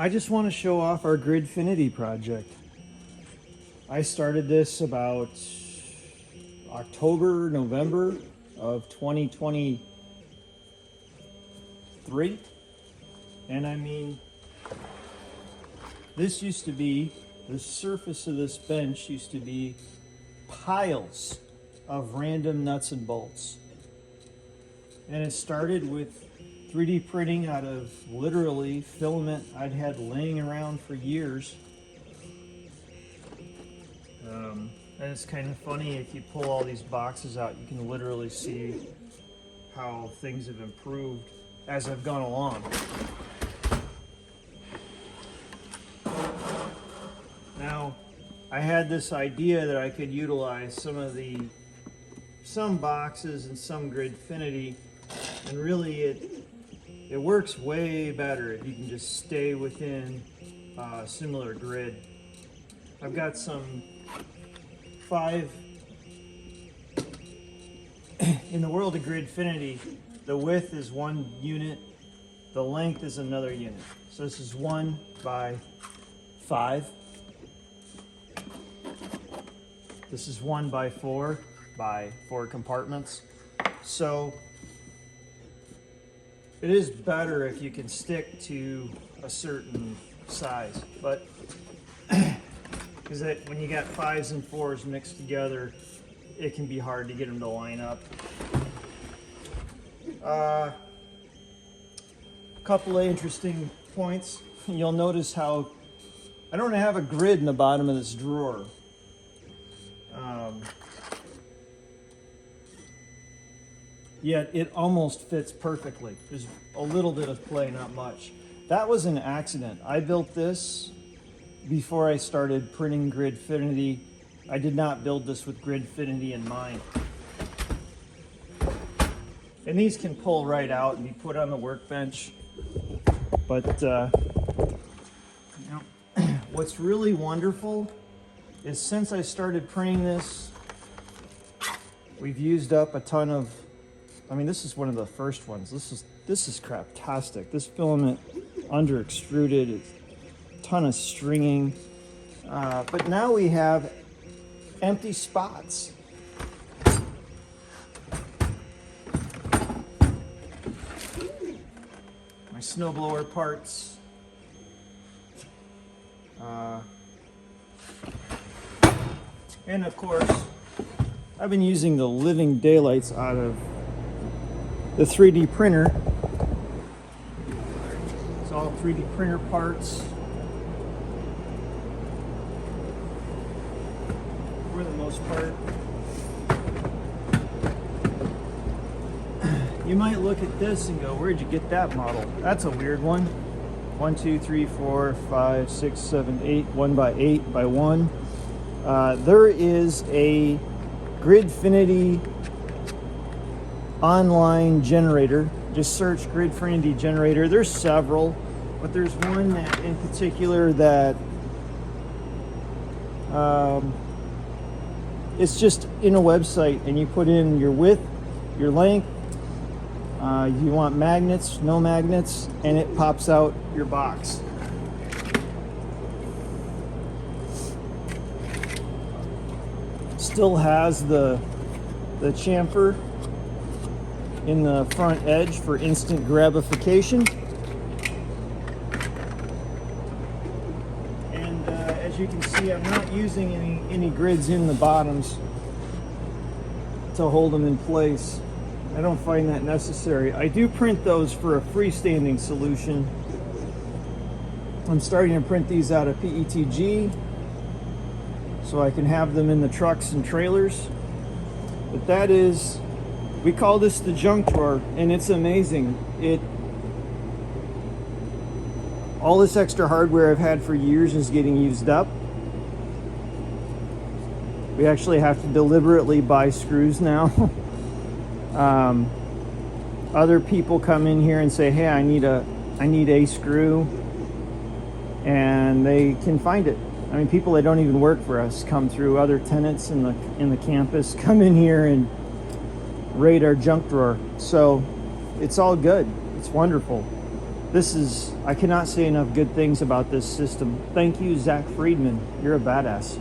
I just want to show off our Gridfinity project. I started this about October, November of 2023. And I mean, this used to be, the surface of this bench used to be piles of random nuts and bolts. And it started with 3D printing out of literally filament I'd had laying around for years. And it's kind of funny, if you pull all these boxes out, you can literally see how things have improved as I've gone along. Now, I had this idea that I could utilize some boxes and some Gridfinity, and really it works way better if you can just stay within a similar grid. I've got some 5 in the world of Gridfinity. The width is 1 unit, the length is another unit. So this is 1 by 5. This is 1 by 4 by 4 compartments. So it is better if you can stick to a certain size, but because when you got 5s and 4s mixed together, it can be hard to get them to line up. A couple of interesting points. You'll notice how I don't have a grid in the bottom of this drawer. Yet it almost fits perfectly. There's a little bit of play, not much. That was an accident. I built this before I started printing Gridfinity. I did not build this with Gridfinity in mind. And these can pull right out and be put on the workbench. But what's really wonderful is since I started printing this, we've used up a ton of, I mean, this is one of the first ones. This is craptastic. This filament under extruded, it's a ton of stringing. But now we have empty spots. My snowblower parts. And of course, I've been using the living daylights out of the 3D printer. It's all 3D printer parts for the most part. You might look at this and go, where'd you get that model? That's a weird one. 1, 2, 3, 4, 5, 6, 7, 8, 1 by 8 by 1. There is a Gridfinity online generator. Just search Gridfinity generator. There's several, but there's one that in particular that it's just in a website, and you put in your width, your length, you want magnets, no magnets, and it pops out your box. Still has the chamfer in the front edge for instant grabification. And as you can see, I'm not using any grids in the bottoms to hold them in place. I don't find that necessary. I do print those for a freestanding solution. I'm starting to print these out of PETG so I can have them in the trucks and trailers. But that is, we call this the junk drawer, and it's amazing. All this extra hardware I've had for years is getting used up. We actually have to deliberately buy screws now. Other people come in here and say, hey, I need a screw, and they can find it. I mean, people that don't even work for us come through, other tenants in the campus come in here and raid our junk drawer. So it's all good. It's wonderful. I cannot say enough good things about this system. Thank you, Zach Friedman. You're a badass.